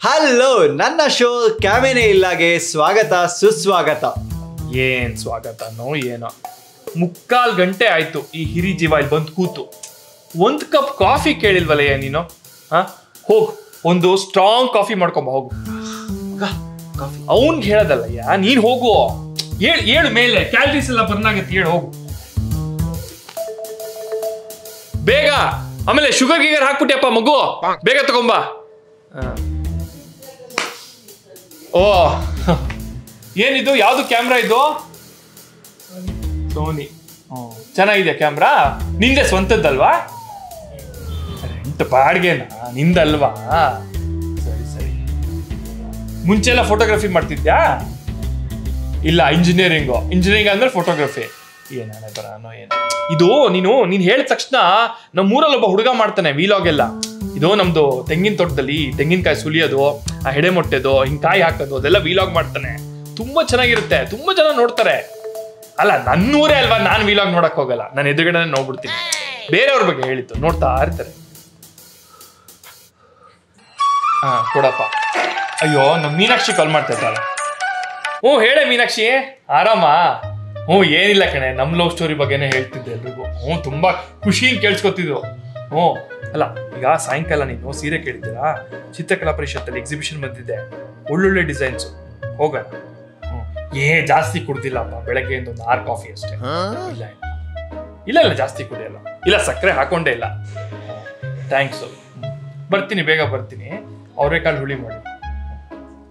Hello, ನನ್ನ show ಕ್ಯಾಮೆನೆ ಇಲ್ಲಾಗೆ ಸ್ವಾಗತ ಸುಸ್ವಾಗತ. ಏನ್ ಸ್ವಾಗತನೋ ಏನೋ, 3/4 ಗಂಟೆ ಆಯ್ತು ಈ ಹಿರಿ ಜೀವ ಇಲ್ಲಿ ಬಂದು ಕೂತು. 1 ಕಪ್ ಕಾಫಿ ಕೇಳಿಲ್ವಲ್ಲಯ್ಯ ನೀನು? ಹೋಗು, ಒಂದು ಸ್ಟ್ರಾಂಗ್ ಕಾಫಿ ಮಾಡ್ಕೊಂಬ ಹೋಗು. ಅವನ್ಗೆ ಹೇಳೋದಲ್ಲಯ್ಯ, ನೀನ್ ಹೋಗು. ಏಳು ಮೇಲೆ ಕ್ಯಾಲರೀಸ್ ಎಲ್ಲ ಬರ್ನಾಗತ್ತೆ, ಹೇಳು ಹೋಗು ಬೇಗ. ಆಮೇಲೆ ಶುಗರ್ ಗಿಗರ್ ಹಾಕ್ಬಿಟ್ಟಿಯಪ್ಪ ಮಗು, ಬೇಗ ತಗೊಂಬ. ಓ, ಏನಿದು? ಯಾವ್ದು ಕ್ಯಾಮ್ರಾ ಇದು? ಸೋನಿ. ಚೆನ್ನಾಗಿದೆ ಕ್ಯಾಮ್ರಾ. ನಿಂದೆ ಸ್ವಂತದ್ದಲ್ವಾ? ರೆಂಟ್ ಬಾಡ್ಗೆನಾ? ನಿಂದಲ್ವಾ? ಸರಿ ಸರಿ. ಮುಂಚೆಲ್ಲ ಫೋಟೋಗ್ರಫಿ ಮಾಡ್ತಿದ್ಯಾ? ಇಲ್ಲ, ಇಂಜಿನಿಯರಿಂಗ್ ಆದ್ಮೇಲೆ ಫೋಟೋಗ್ರಫಿ. ಏನಾನೆ ಬರಾನೋ ಏನು ಇದು. ನೀನು ಹೇಳಿದ ತಕ್ಷಣ ನಮ್ಮೂರಲ್ಲಿ ಒಬ್ಬ ಹುಡುಗ ಮಾಡ್ತಾನೆ ವಿಲಾಗ್ ಎಲ್ಲ. ಇದು ನಮ್ದು ತೆಂಗಿನ ತೋಟದಲ್ಲಿ ತೆಂಗಿನಕಾಯಿ ಸುಲಿಯೋದು, ಆ ಹೆಡೆ ಮೊಟ್ಟೆದು, ಹಿಂಗ್ ಕಾಯಿ ಹಾಕೋದು, ಅದೆಲ್ಲ ವಿಲಾಗ್ ಮಾಡ್ತಾನೆ. ತುಂಬಾ ಚೆನ್ನಾಗಿರುತ್ತೆ, ತುಂಬಾ ಜನ ನೋಡ್ತಾರೆ. ಅಲ್ಲ, ನನ್ನೂರೇ ಅಲ್ವಾ, ನಾನು ವಿಲಾಗ್ ನೋಡಕ್ ಹೋಗಲ್ಲ, ನಾನು ಎದುರುಗಡೆ ನೋಡ್ಬಿಡ್ತೀನಿ. ಬೇರೆಯವ್ರ ಬಗ್ಗೆ ಹೇಳಿತ್ತು, ನೋಡ್ತಾ ಇರ್ತಾರೆ. ಕೊಡಪ್ಪ. ಅಯ್ಯೋ, ನಮ್ ಮೀನಾಕ್ಷಿ ಕಾಲ್ ಮಾಡ್ತಾ ಇದ್ದಾಳೆ. ಹೇಳೆ ಮೀನಾಕ್ಷಿ, ಆರಾಮ? ಏನಿಲ್ಲ ಕಣೆ, ನಮ್ ಲವ್ ಸ್ಟೋರಿ ಬಗ್ಗೆನೇ ಹೇಳ್ತಿದ್ದೆ ಎಲ್ರಿಗೂ. ತುಂಬಾ ಖುಷಿಯಿಂದ ಕೇಳಿಸ್ಕೊತಿದ್ರು. ಅಲ್ಲ, ಈಗ ಸಾಯಂಕಾಲ ನೀನು ಸೀರೆ ಕೇಳಿದ್ದೀರಾ? ಚಿತ್ರಕಲಾ ಪರಿಷತ್ತಲ್ಲಿ ಎಕ್ಸಿಬಿಷನ್ ಬಂದಿದೆ, ಒಳ್ಳೊಳ್ಳೆ ಡಿಸೈನ್ಸ್. ಹೋಗೋಣ. ಜಾಸ್ತಿ ಕುಡ್ದಿಲ್ಲಪ್ಪ, ಬೆಳಗ್ಗೆಯಿಂದ ಒಂದು 6 ಕಾಫಿ ಅಷ್ಟೇ. ಇಲ್ಲ ಜಾಸ್ತಿ ಕುಡಿಯಲ್ಲ. ಇಲ್ಲ, ಸಕ್ಕರೆ ಹಾಕೊಂಡೇ ಇಲ್ಲ. ಥ್ಯಾಂಕ್ಸು. ಬರ್ತೀನಿ, ಬೇಗ ಬರ್ತೀನಿ. ಅವರೇಕಾಳು ಹುಳಿ ಮಾಡಿ.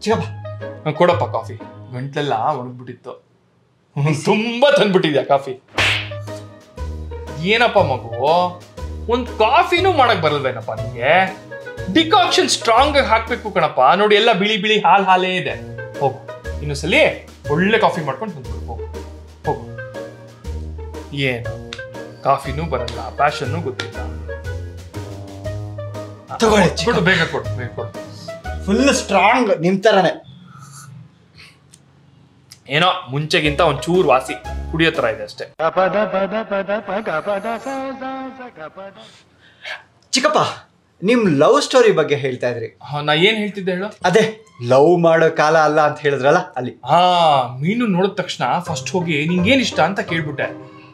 ಚಿಕ್ಕಪ್ಪ ಕೊಡಪ್ಪ ಕಾಫಿ. ಗಂಟ್ಲೆಲ್ಲ ಒಣಗ್ಬಿಟ್ಟಿತ್ತು. ತುಂಬಾ ತಂದ್ಬಿಟ್ಟಿದ್ಯಾ ಕಾಫಿ? ಏನಪ್ಪ ಮಗು, ಒಂದ್ ಕಾಫಿನೂ ಮಾಡಕ್ ಬರಲ್ವೇನಪ್ಪ ನಿಂಗೆ? ಡಿಕಾಕ್ಷನ್ ಸ್ಟ್ರಾಂಗ್ ಆಗಿ ಹಾಕ್ಬೇಕು ಕಣಪ್ಪ. ನೋಡಿ, ಎಲ್ಲ ಬಿಳಿ ಬಿಳಿ ಹಾಲೇ ಇದೆ. ಹೋಗು, ಇನ್ನೊಂದ್ಸಲಿ ಒಳ್ಳೆ ಕಾಫಿ ಮಾಡ್ಕೊಂಡು ಬಂದ್ಬಿಡು. ಹೋಗು. ಏನು ಕಾಫಿನೂ ಬರಲ್ಲ, ಪ್ಯಾಷನ್ನೂ ಗೊತ್ತಿಲ್ಲ. ಕೊಡು, ಬೇಗ ಕೊಡು. ಫುಲ್ ಸ್ಟ್ರಾಂಗ್, ನಿಮ್ ತರನೇ. ಏನೋ ಮುಂಚೆಗಿಂತ ಒಂಚೂರು ವಾಸಿ, ಕುಡಿಯೋ ತರ ಇದೆ ಅಷ್ಟೇ. ಚಿಕ್ಕಪ್ಪ, ನಿಮ್ ಲವ್ ಸ್ಟೋರಿ ಬಗ್ಗೆ ಹೇಳ್ತಾ ಇದ್ರಿ. ನಾ ಏನ್ ಹೇಳ್ತಿದ್ದೆ ಹೇಳು? ಅದೇ ಲವ್ ಮಾಡೋ ಕಾಲ ಅಲ್ಲ ಅಂತ ಹೇಳಿದ್ರಲ್ಲ, ಅಲ್ಲಿ. ಮೀನು ನೋಡಿದ ತಕ್ಷಣ ಫಸ್ಟ್ ಹೋಗಿ ನಿಂಗೇನ್ ಇಷ್ಟ ಅಂತ ಕೇಳ್ಬಿಟ್ಟೆ.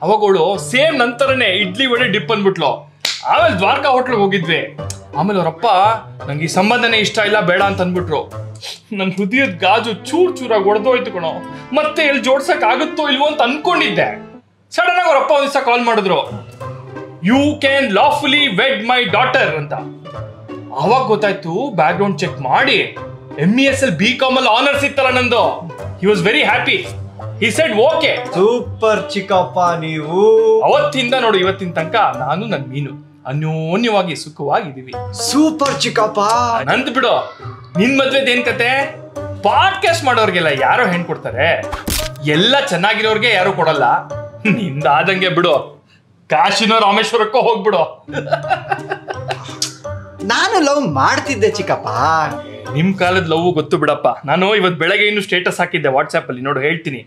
ಅವಾಗವಳು ಸೇಮ್ ನಂತರನೇ ಇಡ್ಲಿ ವಡೆ ಡಿಪ್ ಅಂದ್ಬಿಟ್ಲು. ಆಮೇಲೆ ದ್ವಾರಕಾ ಹೋಟ್ಲಿಗೆ ಹೋಗಿದ್ವಿ. ಆಮೇಲೆ ಅವ್ರಪ್ಪ ನಂಗೆ ಈ ಸಂಬಂಧನೇ ಇಷ್ಟ ಇಲ್ಲ, ಬೇಡ ಅಂತ ಅಂದ್ಬಿಟ್ರು. ನನ್ ಹೃದಯದ ಗಾಜು ಚೂರಾಗಿ ಒಡೆದೋಯ್ತು ಕಣೋ. ಮತ್ತೆ ಎಲ್ಲಿ ಜೋಡ್ಸಕ್ ಆಗುತ್ತೋ ಇಲ್ವೋ ಅಂತ ಅನ್ಕೊಂಡಿದ್ದೆ. ಸಡನ್ ಆಗಿ ಅವ್ರಪ್ಪ ಒಂದ್ ದಿವಸ ಕಾಲ್ ಮಾಡಿದ್ರು, you can lawfully wed my daughter ಅಂತ. ಅವಾಗ ಗೊತ್ತಾಯ್ತು, ಬ್ಯಾಕ್ ಗ್ರೌಂಡ್ ಚೆಕ್ ಮಾಡಿ MESL BCom ಅಲ್ಲಿ ಆನರ್ಸ್ ಇತ್ತಲ್ಲ ನಂದು. He was very happy. He said okay. Super ಚಿಕ್ಕಪ್ಪ ನೀವು. ಅವತ್ತಿಂದ ನೋಡು ಇವತ್ತಿನ ತನಕ ನಾನು ನನ್ ಮೀನು ಅನ್ಯೋನ್ಯವಾಗಿ ಸುಖವಾಗಿದ್ದೀವಿ. ಸೂಪರ್ ಚಿಕ್ಕಪ್ಪ. ನಂದ್ ಬಿಡು, ನಿನ್ ಮದ್ವೆದೇನ್ ಕತೆ? ಪಾಡ್ಕಾಸ್ಟ್ ಮಾಡೋರ್ಗೆಲ್ಲ ಯಾರೋ ಹೆಣ್ ಕೊಡ್ತಾರೆ, ಎಲ್ಲ ಚೆನ್ನಾಗಿರೋರ್ಗೆ ಯಾರು ಕೊಡಲ್ಲ. ನಿಂದಾದಂಗೆ ಬಿಡು, ಕಾಶಿನೋ ರಾಮೇಶ್ವರಕ್ಕೋ ಹೋಗ್ಬಿಡು. ನಾನು ಲವ್ ಮಾಡ್ತಿದ್ದೆ ಚಿಕ್ಕಪ್ಪ. ನಿಮ್ ಕಾಲದ ಲವ್ ಗೊತ್ತು ಬಿಡಪ್ಪ. ನಾನು ಇವತ್ತು ಬೆಳಗ್ಗೆ ಇನ್ನು ಸ್ಟೇಟಸ್ ಹಾಕಿದ್ದೆ ವಾಟ್ಸ್ಆಪ್ ಅಲ್ಲಿ, ನೋಡು ಹೇಳ್ತೀನಿ.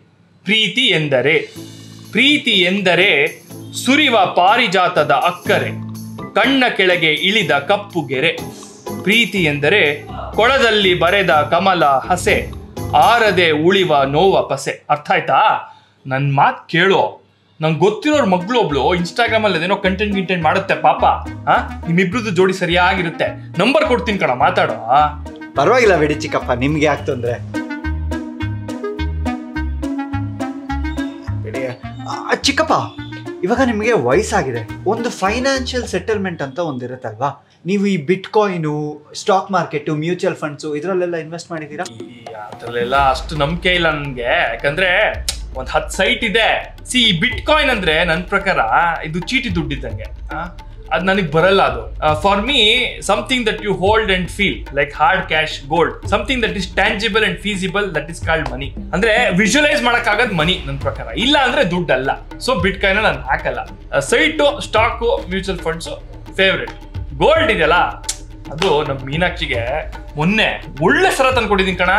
ಪ್ರೀತಿ ಎಂದರೆ ಸುರಿವ ಪಾರಿಜಾತದ ಅಕ್ಕರೆ, ಕಣ್ಣ ಕೆಳಗೆ ಇಳಿದ ಕಪ್ಪು ಗೆರೆ. ಪ್ರೀತಿ ಎಂದರೆ ಕೊಳದಲ್ಲಿ ಬರೆದ ಕಮಲ ಹಸೆ, ಆರದೆ ಉಳಿವ ನೋವ ಪಸೆ. ಅರ್ಥ ಆಯ್ತಾ? ನನ್ ಮಾತ್ ಕೇಳು. ನಂಗೆ ಗೊತ್ತಿರೋರ್ ಮಗ್ಳು ಒಬ್ಳು ಇನ್ಸ್ಟಾಗ್ರಾಮ್ ಅಲ್ಲಿ ಅದೇನೋ ಕಂಟೆಂಟ್ ಮಾಡುತ್ತೆ ಪಾಪ. ನಿಮ್ಮಿಬ್ರದ್ದು ಜೋಡಿ ಸರಿಯಾಗಿರುತ್ತೆ. ನಂಬರ್ ಕೊಡ್ತೀನಿ ಕಣ, ಮಾತಾಡೋ. ಪರವಾಗಿಲ್ಲ ಬಿಡಿ ಚಿಕ್ಕಪ್ಪ, ನಿಮ್ಗೆ ಯಾಕೆ ತೊಂದ್ರೆ? ಚಿಕ್ಕಪ್ಪ, ಇವಾಗ ನಿಮಗೆ ವಯಸ್ಸಾಗಿದೆ, ಒಂದು ಫೈನಾನ್ಷಿಯಲ್ ಸೆಟಲ್ಮೆಂಟ್ ಅಂತ ಒಂದಿರುತ್ತಲ್ವಾ? ನೀವು ಈ bitcoin, stock market, mutual funds ಇದರಲ್ಲೆಲ್ಲ ಇನ್ವೆಸ್ಟ್ ಮಾಡಿದ್ದೀರಾ? ಅದ್ರಲ್ಲೆಲ್ಲ ಅಷ್ಟು ನಂಬಿಕೆ ಇಲ್ಲ ನನ್ಗೆ. ಯಾಕಂದ್ರೆ ಒಂದ್ 10 ಸೈಟ್ ಇದೆ. ಈ ಬಿಟ್ಕಾಯಿನ್ ಅಂದ್ರೆ ನನ್ನ ಪ್ರಕಾರ ಇದು ಚೀಟಿ ದುಡ್ಡಿದ್ದಂಗೆ. ಅದು ನನಗೆ ಬರಲ್ಲ. ಅದು for me something that you hold and feel like hard cash, gold, something that is tangible and feasible, that is called money. ಅಂದ್ರೆ ವಿಜುವಲೈಸ್ ಮಾಡಕ್ ಆಗದ್ ಮನಿ ನನ್ನ ಪ್ರಕಾರ. ಇಲ್ಲ ಅಂದ್ರೆ ದುಡ್ಡಲ್ಲ. ಸೊ ಬಿಟ್ಕಾಯಿನ್ ನಾನು ಹಾಕಲ್ಲ. Site, stock, mutual funds favourite. Gold ಇದೆಯಲ್ಲ, ಅದು ನಮ್ಮ ಮೀನಾಕ್ಷಿಗೆ ಮೊನ್ನೆ ಒಳ್ಳೆ ಸರ ತಂದ್ಕೊಟ್ಟಿದ್ದೀನಿ ಕಣ.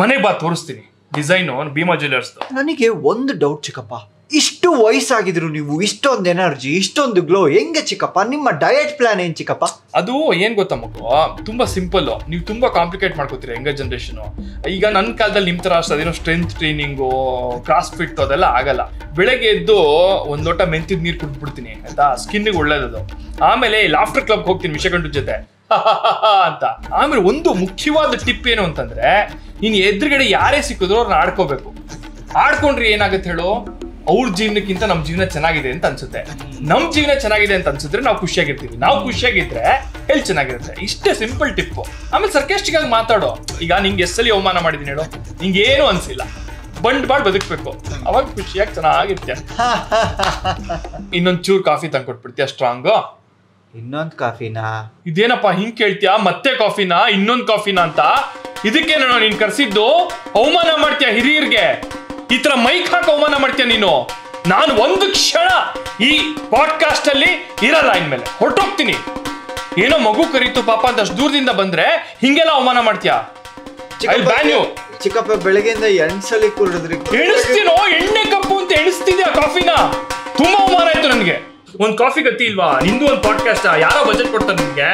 ಮನೆಗೆ ಬಾ, ತೋರಿಸ್ತೀನಿ ಡಿಸೈನು, ಭೀಮಾ ಜ್ಯುವೆಲರ್ಸ್. ನನಗೆ ಒಂದು ಡೌಟ್ ಚಿಕ್ಕಪ್ಪ, ಇಷ್ಟು ವಯಸ್ಸಾಗಿದ್ರು ನೀವು ಇಷ್ಟೊಂದು ಎನರ್ಜಿ, ಇಷ್ಟೊಂದು ಗ್ಲೋ ಹೆಂಗೆ ಚಿಕ್ಕಪ್ಪ? ನಿಮ್ಮ ಡಯಟ್ ಪ್ಲಾನ್ ಏನ್ ಚಿಕ್ಕಪ್ಪ? ಅದು ಏನ್ ಗೊತ್ತಾ ಮಗು, ತುಂಬಾ ಸಿಂಪಲ್. ನೀವು ತುಂಬಾ ಕಾಂಪ್ಲಿಕೇಟ್ ಮಾಡ್ಕೋತೀರಿ ಯಂಗರ್ ಜನರೇಷನ್. ಈಗ ನನ್ನ ಕಾಲದಲ್ಲಿ ನಿಮ್ ತರ ಅದೇನೋ ಸ್ಟ್ರೆಂತ್ ಟ್ರೈನಿಂಗು, ಕ್ರಾಸ್ ಫಿಟ್ ಅದೆಲ್ಲ ಆಗಲ್ಲ. ಬೆಳಗ್ಗೆ ಎದ್ದು ಒಂದ್ ಲೋಟ ಮೆಂತಿದ್ ನೀರು ಕುಡ್ಬಿಡ್ತೀನಿ ಆಯ್ತಾ, ಸ್ಕಿನ್ನಿಗೆ ಒಳ್ಳೇದದು. ಆಮೇಲೆ ಲಾಫ್ಟರ್ ಕ್ಲಬ್ ಹೋಗ್ತೀನಿ ವಿಷಯಗಂಡು ಜೊತೆ ಅಂತ. ಆಮೇಲೆ ಒಂದು ಮುಖ್ಯವಾದ ಟಿಪ್ ಏನು ಅಂತಂದ್ರೆ, ನೀನ್ ಎದುರುಗಡೆ ಯಾರೇ ಸಿಕ್ಕಿದ್ರು ಅವ್ರನ್ನ ಆಡ್ಕೋಬೇಕು. ಆಡ್ಕೊಂಡ್ರೆ ಏನಾಗುತ್ತೆ ಹೇಳು, ಅವ್ರ ಜೀವನಕ್ಕಿಂತ ನಮ್ ಜೀವನ ಚೆನ್ನಾಗಿದೆ ಅಂತ ಅನ್ಸುತ್ತೆ. ನಮ್ ಜೀವನ ಚೆನ್ನಾಗಿದೆ ಅಂತ ಅನ್ಸಿದ್ರೆ ನಾವು ಖುಷಿಯಾಗಿರ್ತೀವಿ. ನಾವು ಖುಷಿಯಾಗಿದ್ರೆ ಹೆಲ್ತ್ ಚೆನ್ನಾಗಿರುತ್ತೆ. ಇಷ್ಟೇ ಸಿಂಪಲ್ ಟಿಪ್. ಆಮೇಲೆ ಸರ್ಕಾಸ್ಟಿಕ್ ಆಗಿ ಮಾತಾಡೋ. ಈಗ ನಿಂಗೆ ಎಷ್ಟಲ್ಲಿ ಅವಮಾನ ಮಾಡಿದೀನಿ ಹೇಳು, ನಿಂಗೆ ಏನು ಅನ್ಸಿಲ್ಲ, ಬಂಡ್ ಬಾಳ್ ಬದುಕ್ಬೇಕು, ಅವಾಗ ಖುಷಿಯಾಗಿ ಚೆನ್ನಾಗಿರ್ತೀಯ. ಇನ್ನೊಂದ್ ಚೂರ್ ಕಾಫಿ ತಂದ್ಕೊಟ್ಬಿಡ್ತೀಯ ಸ್ಟ್ರಾಂಗ್. ಇನ್ನೊಂದು ಕಾಫಿನಾ? ಇದೇನಪ್ಪ ಹಿಂಗ್ ಕೇಳ್ತೀಯ, ಮತ್ತೆ ಕಾಫಿನಾ ಇನ್ನೊಂದ್ ಕಾಫಿನಾ ಅಂತ? ಇದಕ್ಕೇನೋ ನೀನ್ ಕರ್ಸಿದ್ದು? ಅವಮಾನ ಮಾಡ್ತೀಯ ಹಿರಿಯರ್ಗೆ, ಈ ತರ ಮೈಕ್ ಹಾಕಿ ಅವಮಾನ ಮಾಡ್ತೀಯ ನೀನು. ನಾನು ಒಂದು ಕ್ಷಣ ಈ ಪಾಡ್ಕಾಸ್ಟ್ ಅಲ್ಲಿ ಇರಲ್ಲ, ಇನ್ಮೇಲೆ ಹೊರಟೋಗ್ತೀನಿ. ಏನೋ ಮಗು ಕರೀತು ಪಾಪ ಅಂತ ಅಷ್ಟು ದೂರದಿಂದ ಬಂದ್ರೆ ಹಿಂಗೆಲ್ಲ ಅವಮಾನ ಮಾಡ್ತೀಯ. ಚಿಕ್ಕಪ್ಪ ಬೆಳಗ್ಗೆಯಿಂದ ಎಣ್ಸಲಿ ಕುಡಿದ್ರಿ. ಎಣಿಸ್ತೀನೋ, ಎಣ್ಣೆ ಕಪ್ಪು ಅಂತ ಎಣಿಸ್ತಿದ್ಯಾ ಕಾಫಿನ? ತುಂಬಾ ಅವಮಾನ ಆಯ್ತು ನನ್ಗೆ. ಒಂದ್ ಕಾಫಿ ಗತಿ ಇಲ್ವಾ? ನಿಂದು ಒಂದ್ ಪಾಡ್ಕಾಸ್ಟ್ ಯಾರೋ ಬಜೆಟ್ ಕೊಡ್ತಾರೆ ನಿನ್ಗೆ.